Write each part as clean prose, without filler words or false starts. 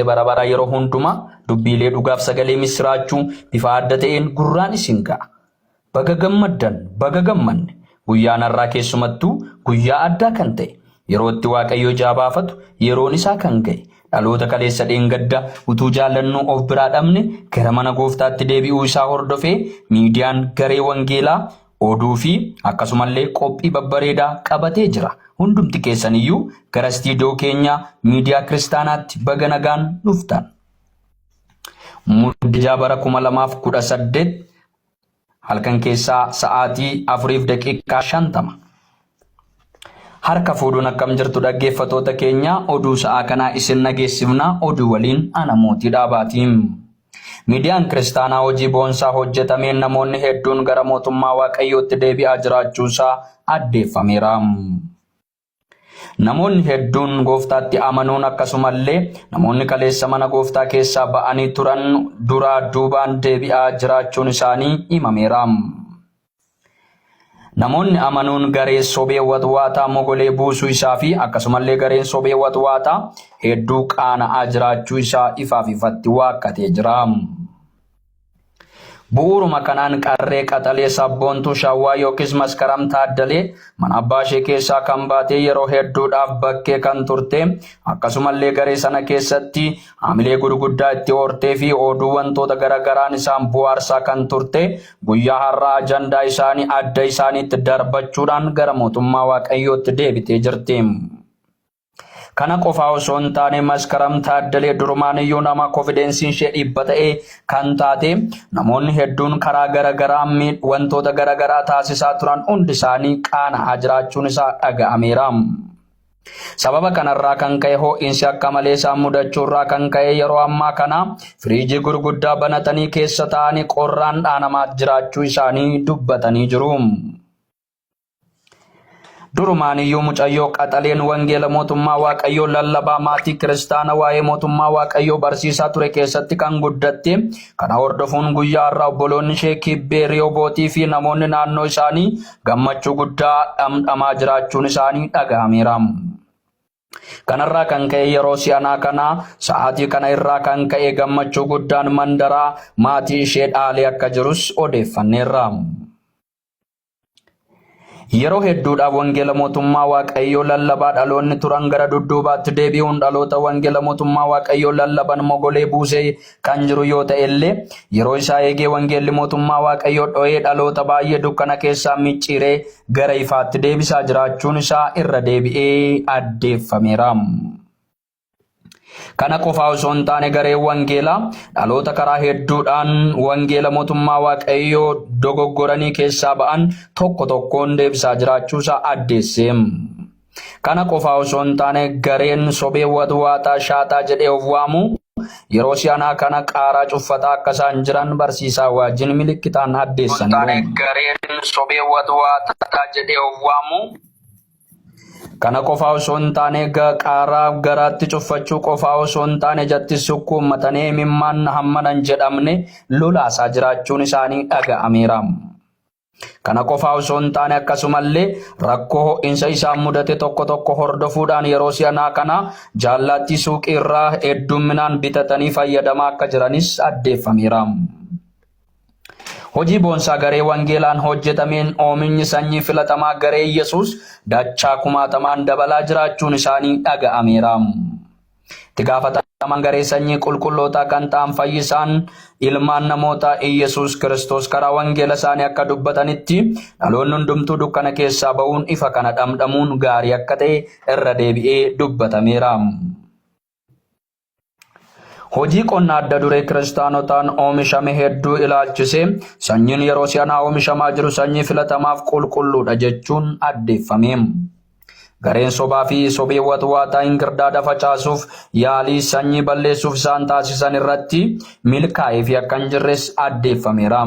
barabara yeroo hunduma dubbiilee dhugaaf sagalee misraachuu bifa adda ta'een gurraan isin ga'a. Baga gammaddan, baga gammanne. Guyyaan har'aa keessumattuu guyyaa addaa kan ta'e yeroo itti Waaqayyo jaabaafatu yeroon isaa kan ga'e. Dhaloota kaleessa dheengadda utuu jaallannuu of biraa dhabne gara mana Gooftaatti deebi'uu isaa hordofee miidiyaan garee wangeelaa oduu fi akkasumallee qophii babbareedaa qabatee jira. Hundumti keessaniyyuu gara istiidiyoo keenya miidiyaa kiristaanaatti baga nagaan dhuftan. Muddee bara 2018 halkan keessaa sa'aatii 4:50. Harka fuudhuun akkam jirtu dhaggeeffatoota keenya oduu sa'aa kanaa isin nageessifna oduu waliin ana mootii dhaabaatiin. Miidiyaan kiristaanaa hojii boonsaa hojjetameen namoonni hedduun gara mootummaa Waaqayyootti deebi'aa jiraachuusaa addeeffameera. Namoonni hedduun Gooftaatti amanuun akkasumallee namoonni kaleessa mana Gooftaa keessaa ba'anii turan duraa duubaan deebi'aa jiraachuun isaanii himameera. Namoonni amanuun garee sobee watwaataa mogolee buusuu isaa fi akkasumallee gareen sobee watwaataa hedduu qaana'aa jiraachuu isaa ifaaf ifatti waakkatee jira. Bu'uuruma kanaan qarree qaxalee sabboontuu Shawwaa yookiis Maskaram Taaddalee mana abbaa ishee keessaa kan baatee yeroo hedduudhaaf bakkee kan turte akkasumallee garee sana keessatti hamilee gurguddaa itti hortee fi oduu wantoota garagaraan isaan bu'aarsaa kan turte guyyaa har'aa ajandaa isaanii adda isaaniitti darbachuudhaan gara mootummaa Waaqayyootti deebitee jirti. Kana qofaa osoo hin taane Maskaram Taaddalee durumaaniyyuu nama konfidensiin ishee dhibba ta'ee kan taate namoonni hedduun karaa garagaraa wantoota garagaraa taasisaa turan hundi isaanii qaana'aa jiraachuun isaa dhaga'ameera. Sababa kanarraa kan ka'e ho'iinsi akka malee isaan mudachuurraa kan ka'e yeroo ammaa kana firiijii gurguddaa banatanii keessa taa'anii qorraan dhaanamaa jiraachuu isaanii dubbatanii jiru. Durumaaniyyuu mucayyoo qaxaleen wangeela mootummaa Waaqayyoo lallabaa maatii kiristaana waa'ee mootummaa Waaqayyoo barsiisaa ture keessatti kan guddatte kana hordofuun guyyaa har'aa obboloonni ishee Kibbee Riyobootii fi namoonni naannoo isaanii gammachuu guddaa dhamdhamaa jiraachuun isaanii dhaga'ameera. Kanarraa kan ka'e yeroo si'anaa kana sa'aatii kana irraa kan ka'e gammachuu guddaan mandaraa maatii ishee dhaalee akka jirus odeeffanneerra. Yeroo hedduudhaaf wangeela mootummaa Waaqayyoo lallabaa dhaloonni turan gara dudduubaatti deebi'uun dhaloota wangeela mootummaa Waaqayyoo lallaban mogolee buusee kan jiru yoo ta'e illee yeroo isaa eegee wangeelli mootummaa Waaqayyoo dho'ee dhaloota baay'ee dukkana keessaa micciiree gara ifaatti deebisaa jiraachuun isaa irra deebi'ee addeeffameera. Kana qofaa osoo hin taane garee wangeelaa dhaloota karaa hedduudhaan wangeela mootummaa Waaqayyoo dogoggoranii keessaa ba'an tokko tokkoon deebisaa jiraachuusaa addeesse. Kana qofaa osoo hin taane gareen sobee watwaataa shaataa jedhee of waamu yeroo si'anaa kana qaaraa cuffataa akka isaan jiran barsiisaa wajjin milikitaan addeessaniiru. Gareen sobee watwaataa jedhee of waamu kana qofaa osoo hin taane qaaraa garaatti cuffachuu qofaa osoo hin taane jatti sukkuummatanii imimmaan hammanan jedhamne lolaasaa jiraachuun isaanii dhaga'ameera. Kana qofaa osoo hin taane akkasumallee rakkoo ho'iinsa isaan mudate tokko tokko hordofuudhaan yeroo si'anaa kana jaallaatti suuqii irraa heddumminaan bitatanii fayyadamaa akka jiranis addeeffameera. Hojii boonsaa garee wangeelaan hojjetameen oomishni sanyii filatamaa garee Yesuus dachaa kumaatamaan dabalaa jiraachuun isaanii dhaga'ameera. Itti gaafatamaan garee sanyii qulqullootaa kan ta'an fayyisaan ilmaan namoota Yesuus Kiristoos karaa wangeela isaanii akka dubbatanitti dhaloonni hundumtuu dukkana keessaa ba'uun ifa kana dhamdhamuun gaarii akka ta'e irra deebi'ee dubbatameera. Hojii qonnaa adda duree kiristaanotaan oomishame hedduu ilaalchise sanyiin yeroo si'anaa oomishamaa jiru sanyii filatamaaf qulqulluudha jechuun addeeffame. Gareen sobaa fi sobee watwaataa ingirdaada facaasuuf yaalii sanyii balleessuuf isaan taasisan irratti milkaa'ee fi akka hin jirres addeeffameera.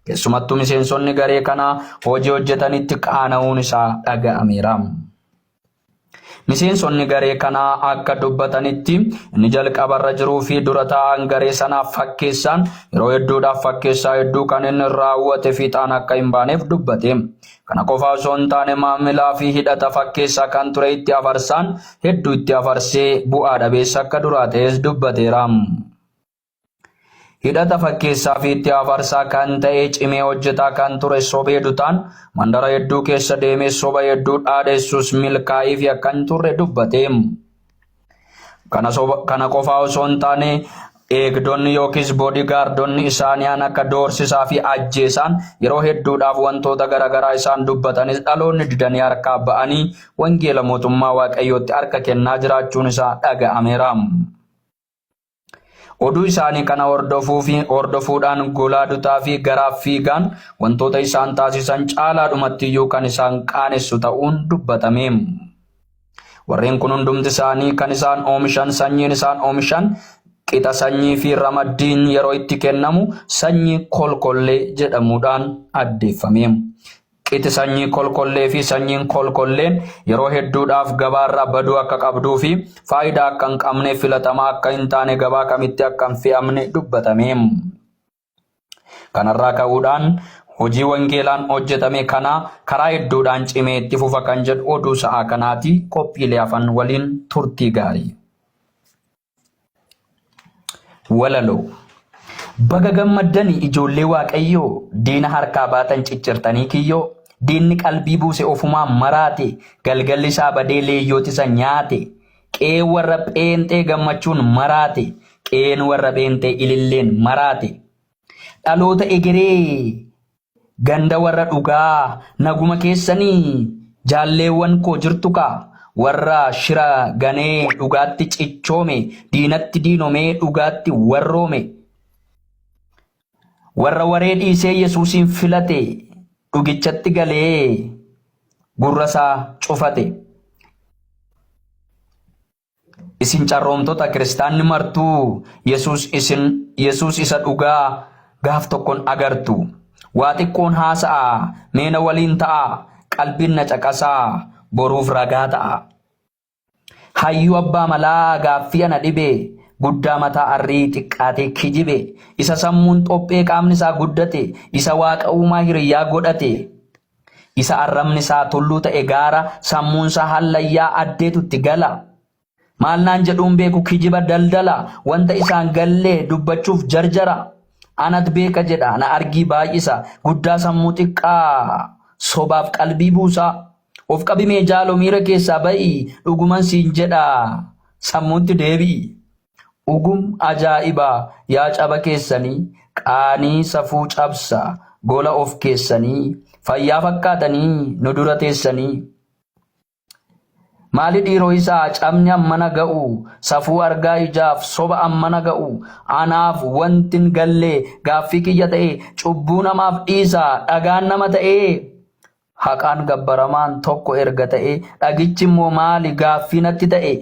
Keessumattuu miseensonni garee kanaa hojii hojjetanitti qaana'uun isaa dhaga'ameera. Miseensonni garee kanaa akka dubbatanitti inni jalqabarra jiruu fi dura taa'an garee sanaaf fakkeessaan yeroo hedduudhaaf fakkeessaa hedduu kan inni raawwate fiixaan akka hin baaneef dubbate. Kana qofa osoo hin taane maamilaa fi hidhata fakkeessaa kan ture itti afarsaan hedduu itti afarsee bu'aa dhabeessa akka duraa ta'es dubbateera. Hidhata fakkeessaa fi itti afarsaa kan ta'e cimee hojjetaa kan ture sobee dutaan mandara hedduu keessa deemee soba hedduu dhaadheessuus milkaa'ii fi akka hin turre dubbate. Kana qofaa osoo hin taane eegdonni yookiis boodigaardonni isaanii akka doorsisaa fi ajjeesaan yeroo hedduudhaaf wantoota garaagaraa isaan dubbatanis dhaloonni didanii harkaa ba'anii wangeela mootummaa waaqayyootti harka kennaa jiraachuun isaa dhaga'ameera. Oduu isaanii kana hordofuudhaan golaa dutaa fi garaaf fiigaan wantoota isaan taasisan caalaadhumattiyyuu kan isaan qaanessu ta'uun dubbatame. Warreen kun hundumti isaanii kan isaan oomishan sanyiin isaan oomishan qixa sanyii fi ramaddiin yeroo itti kennamu sanyii kolkollee jedhamuudhaan addeeffame. Qixi sanyii kolkollee fi sanyiin kolkolleen yeroo hedduudhaaf gabaarraa baduu akka qabduu fi faayidaa akka hin qabne filatamaa akka hin taane gabaa kamitti akka hin fe'amne dubbatame. Kanarraa ka'uudhaan hojii wangeelaan hojjetame kana karaa hedduudhaan cimee itti fufa kan jedhu oduu sa'aa kanaati. Qophiilee hafan waliin turtii gaarii. Walaloo. Baga gammaddanii ijoollee waaqayyoo diina harkaa baatan ciccirtanii kiyyoo. Diinni qalbii buuse ofumaan maraate galgalli isaa badee leeyyooti isa nyaate qeen warra pheenxee gammachuun maraate qeen warra pheenxee ililleen maraate dhaloota egeree ganda warra dhugaa naguma keessanii jaalleewwan koo jirtu kaa warra shira ganee dhugaatti cichoome diinatti diinomee dhugaatti warroome warra waree dhiisee Yesuusiin filate dhugichatti galee gurrasaa cufate. Isin carroomtota kiristaanni martuu Yesuus isa dhugaa gaaf tokkoon agartu. Waa xiqqoon haasa'a meena waliin ta'a qalbiin na caqasaa boruuf ragaa ta'a. Hayyuu abbaa malaa gaaffii ana dhibe guddaa mataa arrii xiqqaatee kijibe isa sammuun xophee qaamni isaa guddate isa waaqa uumaa hiriyyaa godhate isa arrabni isaa tulluu ta'e gaara sammuun isaa hallayyaa addeetutti gala maal naan jedhuun beeku kijiba daldala wanta isaan gallee dubbachuuf jarjara anat beeka jedha na argii baay'isa guddaa sammuu xiqqaa sobaaf qalbii buusaa of qabimee jaaloo miira keessaa ba'i dhuguman siin jedha sammuutti deebi'i. Ugum ajaa'ibaa yaa caba keessanii qaanii safuu cabsa gola of keessanii fayyaa fakkaatanii nu dura teessanii. Maali dhiiroo isaa cabni ammana ga'u safuu argaa ijaaf soba ammana ga'u anaaf wantin gallee gaaffii kiyya ta'e cubbuu namaaf dhiisa dhagaan nama ta'e haqaan gabbaramaan tokko erga ta'e dhagichi immoo maali gaaffii natti ta'e.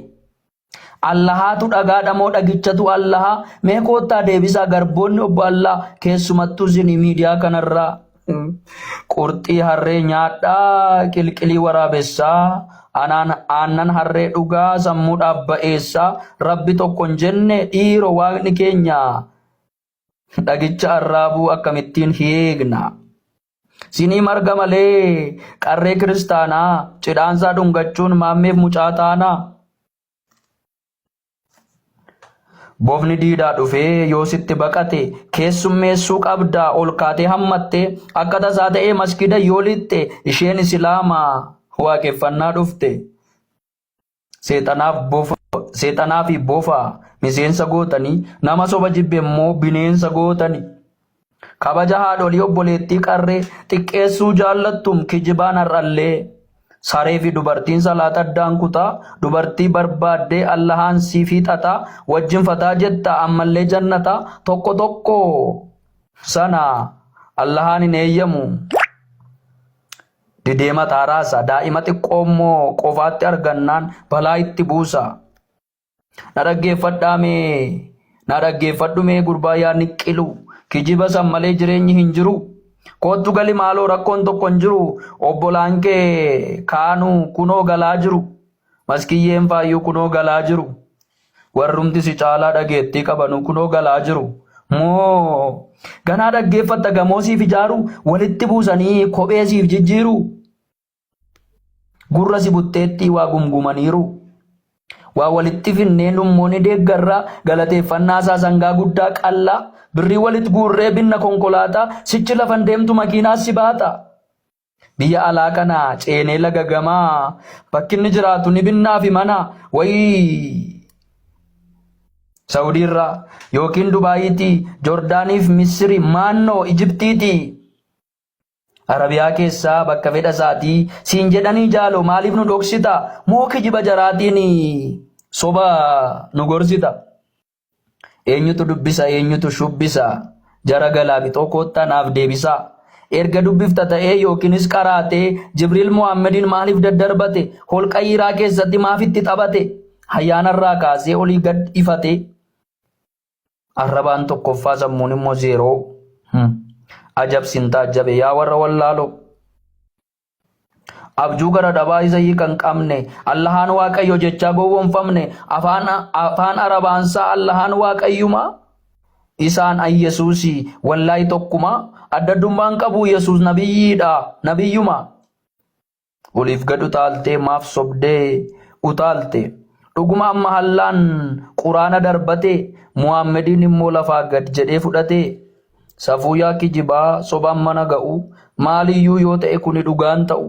Allahaatu dhagaadha moo dhagichatu allaha mee koottaa deebisaa garboonni obbo Allah keessumattuu isin miidiyaa kanarraa qurxii harree nyaadhaa qilqilii waraabessaa aannan harree dhugaa sammuudhaaf ba'eessaa rabbi tokko hin jenne dhiiro waaqni keenya dhagicha arraabuu akkamittiin hiegna. Sinii marga malee qarree kiristaanaa cidhaansaa dhungachuun maammeef mucaa taanaa. Bofni diidaa dhufee yoo sitti baqate keessummeessuu qabdaa ol kaatee hammatte akka tasaa ta'ee maskida yoo lixxe isheen islaamaa waaqeffannaa dhufte. Seexanaa fi bofa miseensa gootanii nama soba jibbe immoo bineensa gootanii. Kabaja haadholii obboleettii qarree xiqqeessuu jaallattum kijibaan har'allee. Saree fi dubartiin salaata addaan kutaa dubartii barbaaddee allahaan sii fiixataa wajjin fataa jetta ammallee jannata tokko tokko sana allahaan hin eeyyamu. Dideema taaraasa daa'ima xiqqoommoo qofaatti argannaan balaa itti buusa. Na dhaggeeffadhu mee gurbaa yaa niqqilu kijiba san malee jireenyi hin jiru. Kootu gali maaloo rakkoon tokko hin jiru obbolaan kee kaanuu kunoo galaa jiru maskiyyeen faayyuu kunoo galaa jiru warrumti si caalaa dhageettii qabanu kunoo galaa jiru moo ganaa dhaggeeffatta gamoosiif ijaaru walitti buusanii kopheesiif jijjiiru gurra si butteetti waa gumgumaniiru waa walitti finneen dhummoonni deeggarraa galateeffannaa isaa sangaa guddaa qallaa birrii walitti guurree binna konkolaataa sichi lafan deemtu makiinaas si baata biyya alaa kana ceenee laga gamaa bakkinni jiraatu ni binnaa fi mana wayii Saudiirraa yookiin Dubaayiitii Jordaaniif Misiri maannoo Ijiptiitii Arabiyaa keessaa bakka fedha isaatii siin jedhanii jaaloo maaliif nu dhoksita moo kijiba jaraatiin soba nu gorsita eenyutu dubbisa eenyutu shubbisa jara galaa bixoo koottanaaf deebisa erga dubbifta ta'ee yookiinis qaraatee Jibriil Muhammadiin maaliif daddarbate holqa Hiiraa keessatti maafitti xabate hayyaanarraa kaasee olii gad ifate arrabaan tokkoffaa sammuun immoo zeeroo ajabsinta ajabe yaa warra wallaalo abjuu gara dhabaa isa kan qabne allahaan waaqayyo jechaa gowwoomfamne afaan arabaansaa allahaan waaqayyuma isaan ay Yesuusi wallaahi tokkuma addaddummaan qabu Yesuus nabiyyiidha nabiyyuma oliif gad utaaltee maaf sobdee utaalte dhuguma amma hallaan quraana darbate Muhammadiin immoo lafaa gad jedhee fudhate safuu yaa kijibaa sobaan mana ga'u maaliyyuu yoo ta'e kuni dhugaan ta'u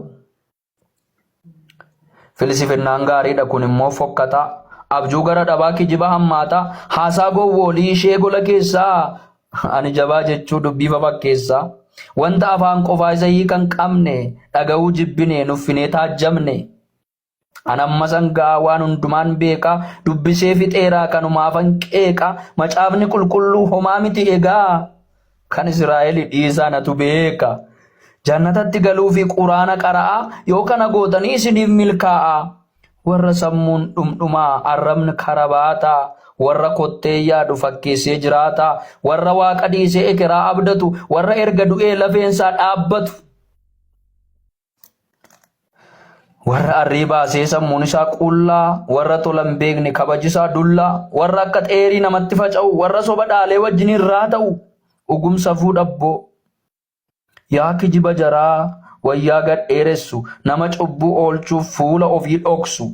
filsifannaan gaariidha kun immoo fokkata abjuu gara dhabaa kijiba hammaata haasaa gowwoolii ishee gola keessaa ani jabaa jechuu dubbiifa fakkeessaa wanta afaan qofaa isa kan qabne dhaga'uu jibbine nuffinee taajjabne anamma sangaa waan hundumaan beeka dubbisee fixeeraa kanumaafan qeeqa macaafni qulqulluu homaa miti egaa kan Israa'el dhiisaa natu beeka jannatatti galuu fi quraana qara'a yoo kana gootanii isiniif milkaa'a warra sammuun dhumdhumaa arrabni karabaataa warra kottee yaadu fakkeessee jiraata warra waaqa dhiisee ekeraa abdatu warra erga du'ee lafeensaa dhaabbatu warra arriibaasee sammuun isaa qullaa warra tolan beekne kabajisaa dullaa warra akka xeerii namatti faca'u warra soba dhaalee wajjin irraa ta'u ugumsa fuudhabboo yaa kijiba jaraa wayyaa gad dheeressu nama cubbuu oolchuuf fuula ofii dhoksu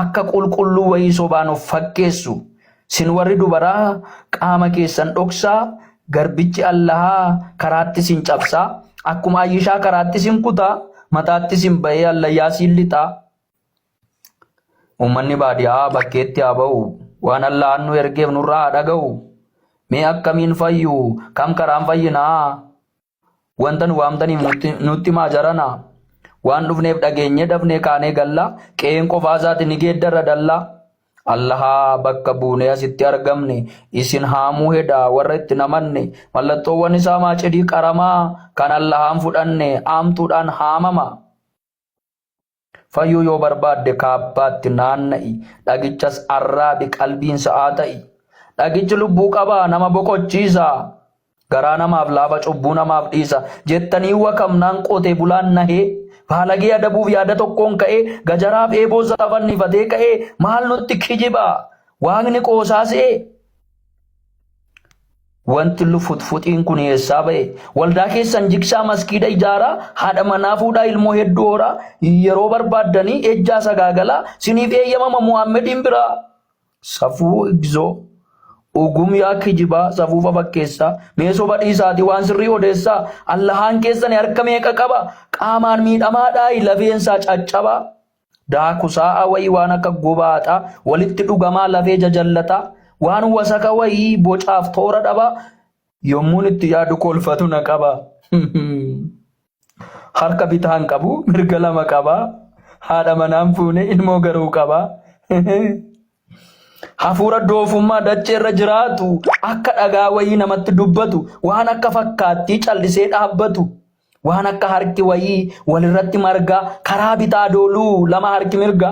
akka qulqulluu wayii sobaan of fakkeessu sin warri dubaraa qaama keessan dhoksaa garbichi allahaa karaatti sin cabsaa akkuma ayyishaa karaatti sin kutaa mataatti sin bahee allayyaa siin lixaa ummanni baadiyaa bakkeetti haa ba'u waan allahan nu ergeef nurraa haa dhaga'u mee akkamiin fayyu kam karaan fayyinaa wanta nu waamtaniif nutti maa jarana waan dhufneef dhageenye dafnee kaanee galla qe'een qofaa isaati ni geeddarra dallaa allahaa bakka buunee asitti argamne isin haamuu hedaa warra itti namanne mallattoowwan isaa maacidii qaramaa kan allahaan fudhanne aamtuudhaan haamama fayyuu yoo barbaadde kaabbaatti naanna'i dhagichas arraabi qalbiin sa'aa ta'i dhagichi lubbuu qabaa nama boqochiisa garaa namaaf laafa cubbuu namaaf dhiisa jettanii wakamnaan qotee bulaan nahee baalagee adabuuf yaada tokkoon ka'ee gajaraaf eeboo safannifatee ka'ee maal nutti kijiba waaqni qoosaa se'e wanti lufutfuxiin kun eessaa ba'e waldaa keessan jiksaa maskiida ijaaraa haadha manaa fuudhaa ilmoo hedduu horaa yeroo barbaaddanii ejjaa sagaagalaa siniif eeyyamama Muhammadiin biraa safuu igzoo ugum yaa kijibaa safuufa fakkeessaa meesoo badhiisaati waan sirrii odeessaa allahaan keessan harka meeqa qaba qaamaan miidhamaadhaa lafeensaa caccaba daakusaa wayii waan akka gubaataa walitti dhugamaa lafee jajallataa waan wasaka wayii bocaaf toora dhaba yommuun itti yaadu kolfatu na qaba harka bitaan qabu mirga lama qaba haadha manaan fuune ilmoo garuu qaba hafuura doofummaa dachee irra jiraatu akka dhagaa wayii namatti dubbatu waan akka fakkaattii callisee dhaabbatu waan akka harki wayii walirratti margaa karaa bitaa dooluu lama harki mirga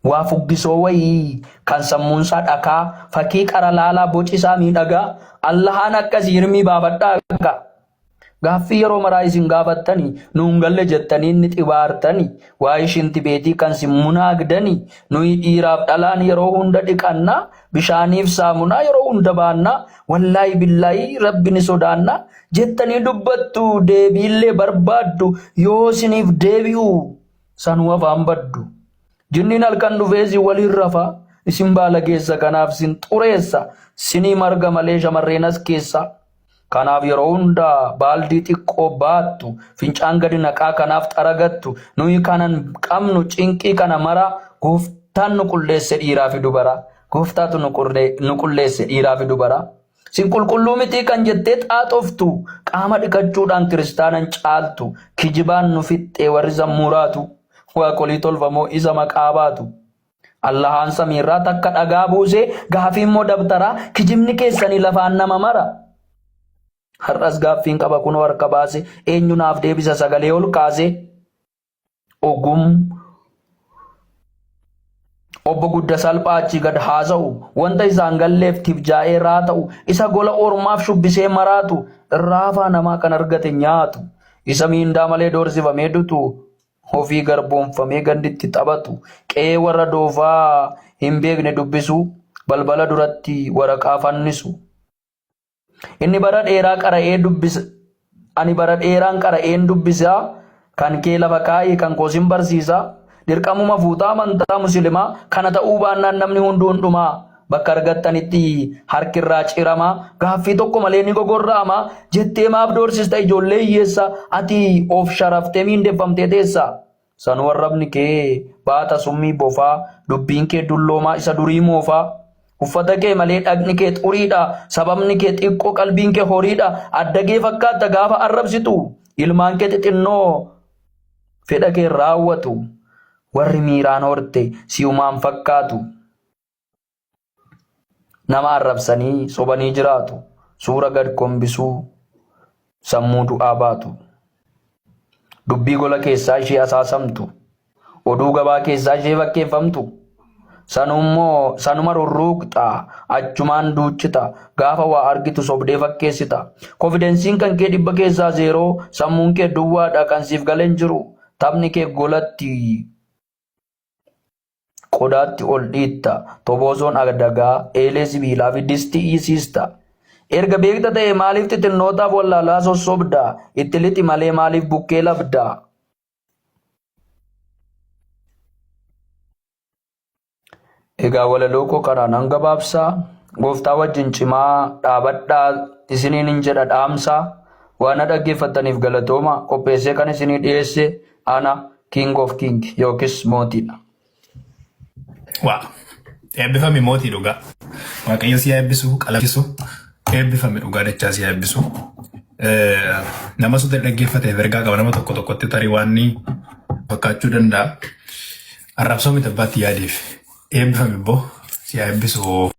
waa fuggisoo wayii kan sammuunsaa dhakaa fakkii qara laalaa bocisaa miidhagaa allahaan akkasii hirmii baafadhaa Gaaffii yeroo maraa isin gaafattanii nuun galle jettanii inni xibaartanii waa ishinti beetii kan simmunaagdanii nuyi dhiiraaf dhalaan yeroo hunda dhiqannaa bishaaniif saamunaa yeroo hunda baannaa wallaahi billaahi rabbini sodaannaa jettanii dubbattu deebiillee barbaaddu yoo isiniif deebi'u sanuu afaan baddu. Jinniin halkan dhufeesi waliin rafaa isin baala geessa kanaaf sin xureessa sinii marga malee shamarreenas keessa. Kanaaf yeroo hunda baaldii xiqqoo baattu fincaan gadi naqaa kanaaf xaragattu nuyi kanan qabnu cinqii kana mara gooftaan nu qulleesse dhiiraa fi dubara. Gooftaatu nu qulleesse dhiiraa fi dubara. Sin qulqulluu mitii kan jettee xaaxoftu qaama dhiqachuudhaan kiristaanan caaltu kijibaan nu fixxee warri zammuraatu waaqolii tolfamoo isa maqaa baatu. Allahaan samiirraa takka dhagaa buusee gaafii immoo dabtaraa kijibni keessanii lafaan nama mara. Har'as gaaffiin qaba kunoo harka baase eenyu naaf deebisa sagalee ol kaase. Ogum obbo Gudda Salphaa achii gad haasa'u wanta isaan galleef tibjaa'ee raa ta'u isa gola ormaaf shubbisee maraatu irraa afaa namaa kan argate nyaatu isa miindaa malee doorsifamee dutu ofii garboomfamee ganditti taphatu qe'ee warra doofaa hin beekne dubbisu balbala duratti waraqaa fannisu. Inni bara dheeraa qara'ee dubbisa ani bara dheeraan qara'een dubbisa kan kee lafa kaayee kan koosin barsiisa. Dirqamuma fuutaa amantaa musliimaa kana ta'uu baannaan namni hundumaa bakka argattanitti harkirraa ciramaa gaaffii tokko malee ni gogorra'ama jettee maaf doorsista ijoollee hiyyeessa ati of sharaftee miindeffamtee teessa. Sanuu arrabni kee baata summii bofaa dubbiin kee dulloomaa isa durii moofaa. Uffata kee malee dhagni kee xuriidha sababni kee xiqqoo qalbiin kee horiidha adda kee fakkaata gaafa arrabsitu ilmaan kee xixinnoo fedha kee raawwatu. Warri miiraan horte si'umaan fakkaatu. Nama arrabsanii sobanii jiraatu. Suura gad kombisuu sammuu du'aa baatu. Dubbii gola keessaa ishee asaasamtu. Oduu gabaa keessaa ishee fakkeeffamtu. Sanuma rurruuqxa achumaan duuchita gaafa waa argitu sobdee fakkeessita. Konfidensiin kan kee dhibba keessaa zeeroo sammuun kee duwwaadha kan siif galeen jiru. Taphni kee golatti qodaatti ol dhiitta tobosoon adagaa eelee sibiilaa fi distii isiista. Erga beekta ta'e maaliif xixinnootaaf wallaalaa sossobda itti lixi malee maaliif bukkee labda. Egaa walaloo koo kanaan hanga baabsaa gooftaa wajjin cimaa dhaabadhaa isiniin hin jedha dhaamsaa waan dhaggeeffataniif galatooma qopheessee kan isinii dhiyeesse ana king of king yookis mootiidha. Wow. Eebbifame mootii dhugaa. Waaqayyo si eebbisu qalabsiisu. Eebbifame dhugaa dachaa si eebbisu. Nama suuta dhaggeeffateef ergaa qaba nama tokko tokkotti tarii waan ni fakkaachuu danda'a. Arrabsoo miti abbaatti yaadeef. Eebbifame boo si eebbisu.